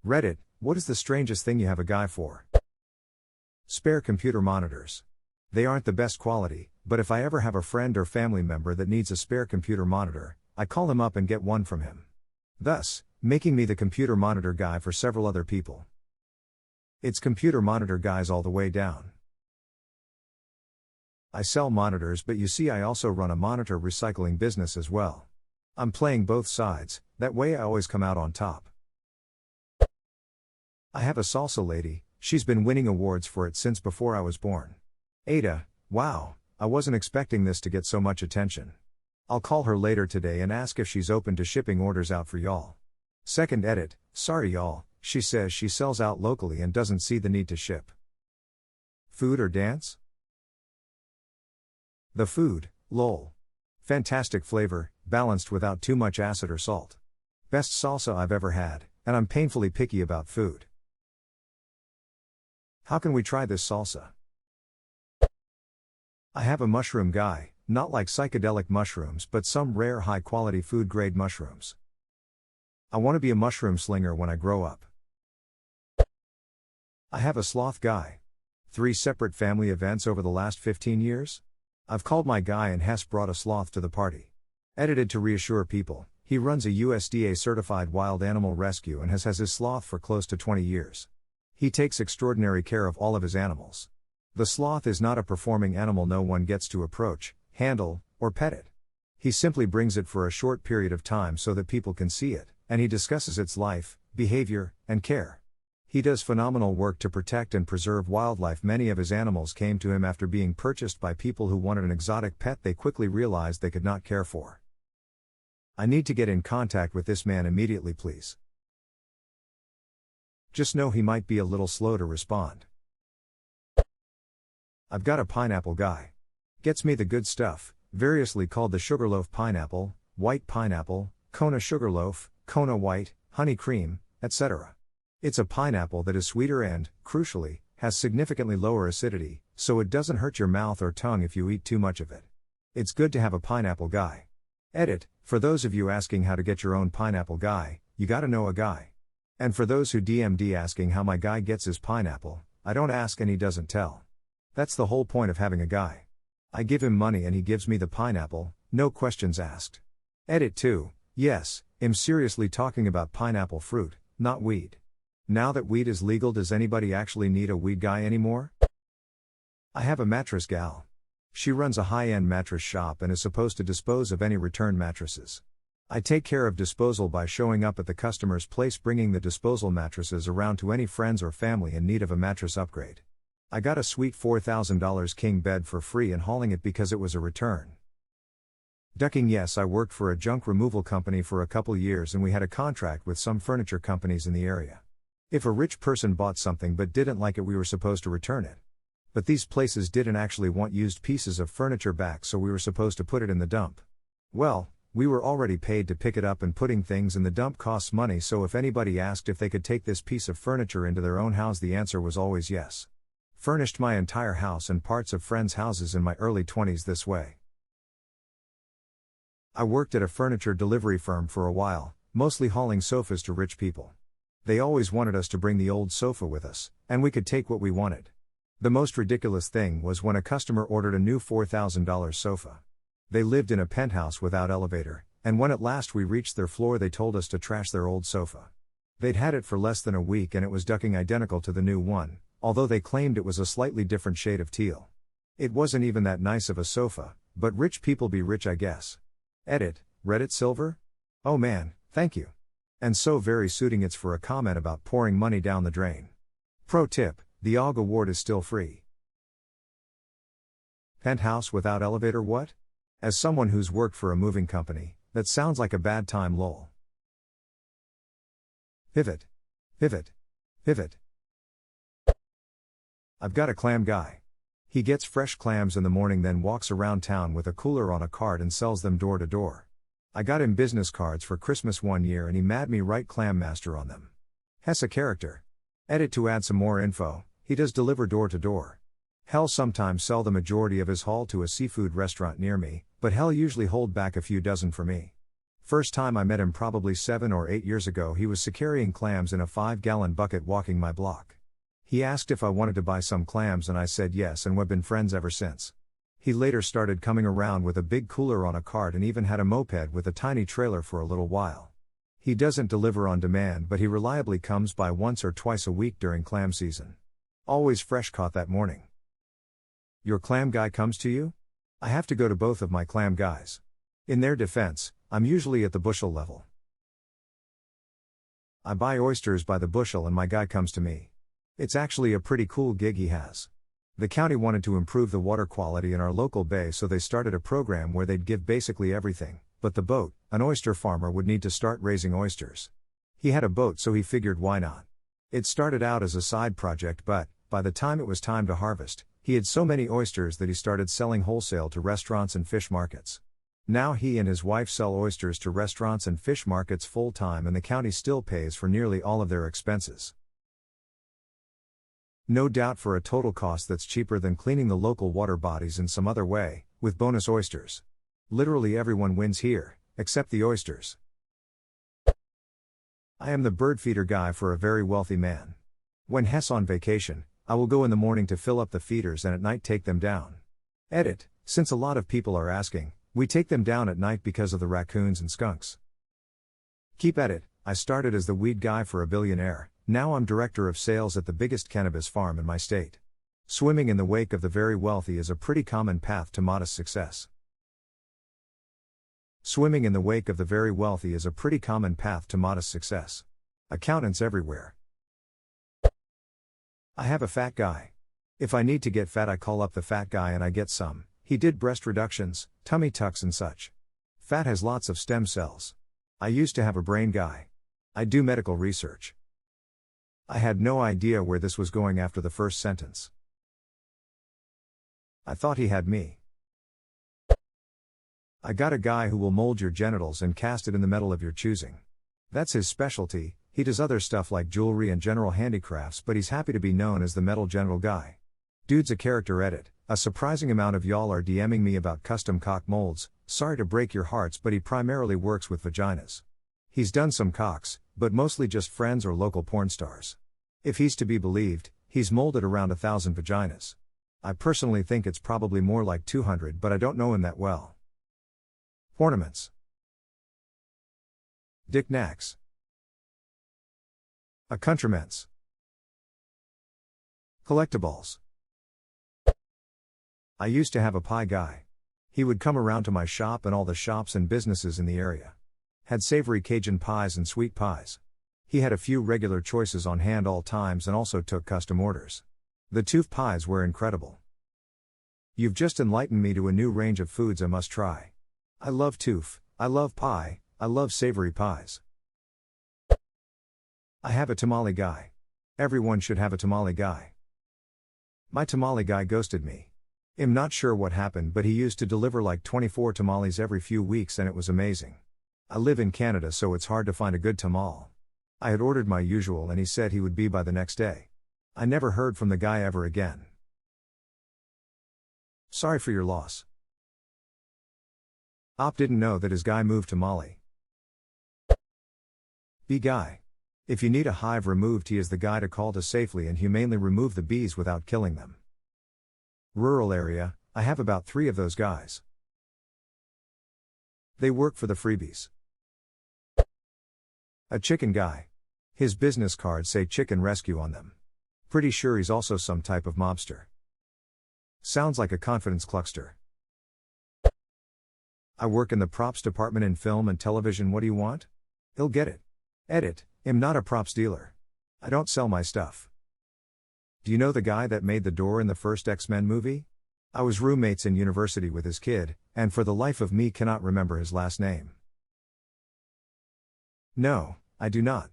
Reddit, what is the strangest thing you have a guy for? Spare computer monitors. They aren't the best quality, but if I ever have a friend or family member that needs a spare computer monitor, I call him up and get one from him. Thus, making me the computer monitor guy for several other people. It's computer monitor guys all the way down. I sell monitors, but you see I also run a monitor recycling business as well. I'm playing both sides, that way I always come out on top. I have a salsa lady, she's been winning awards for it since before I was born. Ada, wow, I wasn't expecting this to get so much attention. I'll call her later today and ask if she's open to shipping orders out for y'all. Second edit, sorry y'all, she says she sells out locally and doesn't see the need to ship. Food or dance? The food, lol. Fantastic flavor, balanced without too much acid or salt. Best salsa I've ever had, and I'm painfully picky about food. How can we try this salsa? I have a mushroom guy, not like psychedelic mushrooms but some rare high-quality food-grade mushrooms. I want to be a mushroom slinger when I grow up. I have a sloth guy. 3 separate family events over the last 15 years? I've called my guy and Hess brought a sloth to the party. Edited to reassure people, he runs a USDA-certified wild animal rescue and has his sloth for close to 20 years. He takes extraordinary care of all of his animals. The sloth is not a performing animal no one gets to approach, handle, or pet it. He simply brings it for a short period of time so that people can see it, and he discusses its life, behavior, and care. He does phenomenal work to protect and preserve wildlife. Many of his animals came to him after being purchased by people who wanted an exotic pet they quickly realized they could not care for. I need to get in contact with this man immediately, please. Just know he might be a little slow to respond. I've got a pineapple guy. Gets me the good stuff, variously called the sugarloaf pineapple, white pineapple, Kona sugarloaf, Kona white, honey cream, etc. It's a pineapple that is sweeter and, crucially, has significantly lower acidity, so it doesn't hurt your mouth or tongue if you eat too much of it. It's good to have a pineapple guy. Edit, for those of you asking how to get your own pineapple guy, you gotta know a guy. And for those who DM'd asking how my guy gets his pineapple, I don't ask and he doesn't tell. That's the whole point of having a guy. I give him money and he gives me the pineapple, no questions asked. Edit 2, yes, I'm seriously talking about pineapple fruit, not weed. Now that weed is legal, does anybody actually need a weed guy anymore? I have a mattress gal. She runs a high-end mattress shop and is supposed to dispose of any returned mattresses. I take care of disposal by showing up at the customer's place, bringing the disposal mattresses around to any friends or family in need of a mattress upgrade. I got a sweet $4,000 king bed for free and hauling it because it was a return. Ducking, yes, I worked for a junk removal company for a couple years and we had a contract with some furniture companies in the area. If a rich person bought something but didn't like it, we were supposed to return it. But these places didn't actually want used pieces of furniture back, so we were supposed to put it in the dump. Well, we were already paid to pick it up, and putting things in the dump costs money, so if anybody asked if they could take this piece of furniture into their own house, the answer was always yes. Furnished my entire house and parts of friends' houses in my early 20s this way. I worked at a furniture delivery firm for a while, mostly hauling sofas to rich people. They always wanted us to bring the old sofa with us, and we could take what we wanted. The most ridiculous thing was when a customer ordered a new $4,000 sofa. They lived in a penthouse without elevator, and when at last we reached their floor, they told us to trash their old sofa. They'd had it for less than a week and it was ducking identical to the new one, although they claimed it was a slightly different shade of teal. It wasn't even that nice of a sofa, but rich people be rich, I guess. Edit, Reddit Silver? Oh man, thank you. And so very suiting it's for a comment about pouring money down the drain. Pro tip, the AUG award is still free. Penthouse without elevator, what? As someone who's worked for a moving company, that sounds like a bad time, lol. Pivot. Pivot. Pivot. I've got a clam guy. He gets fresh clams in the morning, then walks around town with a cooler on a cart and sells them door to door. I got him business cards for Christmas one year and he made me write Clam Master on them. Hess a character. Edit to add some more info, he does deliver door to door. He'll sometimes sell the majority of his haul to a seafood restaurant near me, but he'll usually hold back a few dozen for me. First time I met him probably 7 or 8 years ago, he was carrying clams in a 5-gallon bucket walking my block. He asked if I wanted to buy some clams and I said yes, and we've been friends ever since. He later started coming around with a big cooler on a cart and even had a moped with a tiny trailer for a little while. He doesn't deliver on demand, but he reliably comes by once or twice a week during clam season. Always fresh caught that morning. Your clam guy comes to you? I have to go to both of my clam guys. In their defense, I'm usually at the bushel level. I buy oysters by the bushel and my guy comes to me. It's actually a pretty cool gig he has. The county wanted to improve the water quality in our local bay, so they started a program where they'd give basically everything, but the boat. An oyster farmer would need to start raising oysters. He had a boat, so he figured why not. It started out as a side project, but by the time it was time to harvest, he had so many oysters that he started selling wholesale to restaurants and fish markets. Now he and his wife sell oysters to restaurants and fish markets full time, and the county still pays for nearly all of their expenses. No doubt for a total cost that's cheaper than cleaning the local water bodies in some other way, with bonus oysters. Literally everyone wins here, except the oysters. I am the bird feeder guy for a very wealthy man. When Hess on vacation, I will go in the morning to fill up the feeders and at night take them down. Edit, since a lot of people are asking, we take them down at night because of the raccoons and skunks. Keep at it, I started as the weed guy for a billionaire, now I'm director of sales at the biggest cannabis farm in my state. Swimming in the wake of the very wealthy is a pretty common path to modest success. Swimming in the wake of the very wealthy is a pretty common path to modest success. Accountants everywhere. I have a fat guy. If I need to get fat, I call up the fat guy and I get some. He did breast reductions, tummy tucks and such. Fat has lots of stem cells. I used to have a brain guy. I do medical research. I had no idea where this was going after the first sentence. I thought he had me. I got a guy who will mold your genitals and cast it in the metal of your choosing. That's his specialty. He does other stuff like jewelry and general handicrafts, but he's happy to be known as the metal genital guy. Dude's a character. Edit. A surprising amount of y'all are DMing me about custom cock molds. Sorry to break your hearts, but he primarily works with vaginas. He's done some cocks, but mostly just friends or local porn stars. If he's to be believed, he's molded around 1,000 vaginas. I personally think it's probably more like 200, but I don't know him that well. Ornaments. Dick knacks. Accoutrements. Collectibles. I used to have a pie guy. He would come around to my shop and all the shops and businesses in the area. Had savory Cajun pies and sweet pies. He had a few regular choices on hand all times and also took custom orders. The tooth pies were incredible. You've just enlightened me to a new range of foods I must try. I love tooth, I love pie, I love savory pies. I have a tamale guy. Everyone should have a tamale guy. My tamale guy ghosted me. I'm not sure what happened, but he used to deliver like 24 tamales every few weeks and it was amazing. I live in Canada, so it's hard to find a good tamal. I had ordered my usual and he said he would be by the next day. I never heard from the guy ever again. Sorry for your loss. Op didn't know that his guy moved to Mali. Bee guy. If you need a hive removed, he is the guy to call to safely and humanely remove the bees without killing them. Rural area, I have about 3 of those guys. They work for the freebies. A chicken guy. His business cards say chicken rescue on them. Pretty sure he's also some type of mobster. Sounds like a confidence cluckster. I work in the props department in film and television. What do you want? He'll get it. Edit. I'm not a props dealer. I don't sell my stuff. Do you know the guy that made the door in the first X-Men movie? I was roommates in university with his kid, and for the life of me cannot remember his last name. No, I do not.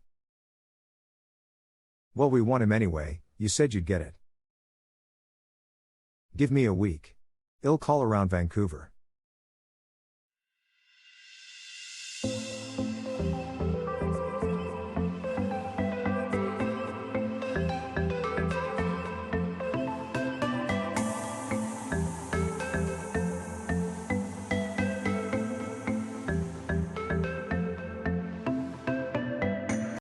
Well, we want him anyway. You said you'd get it. Give me a week. I'll call around Vancouver.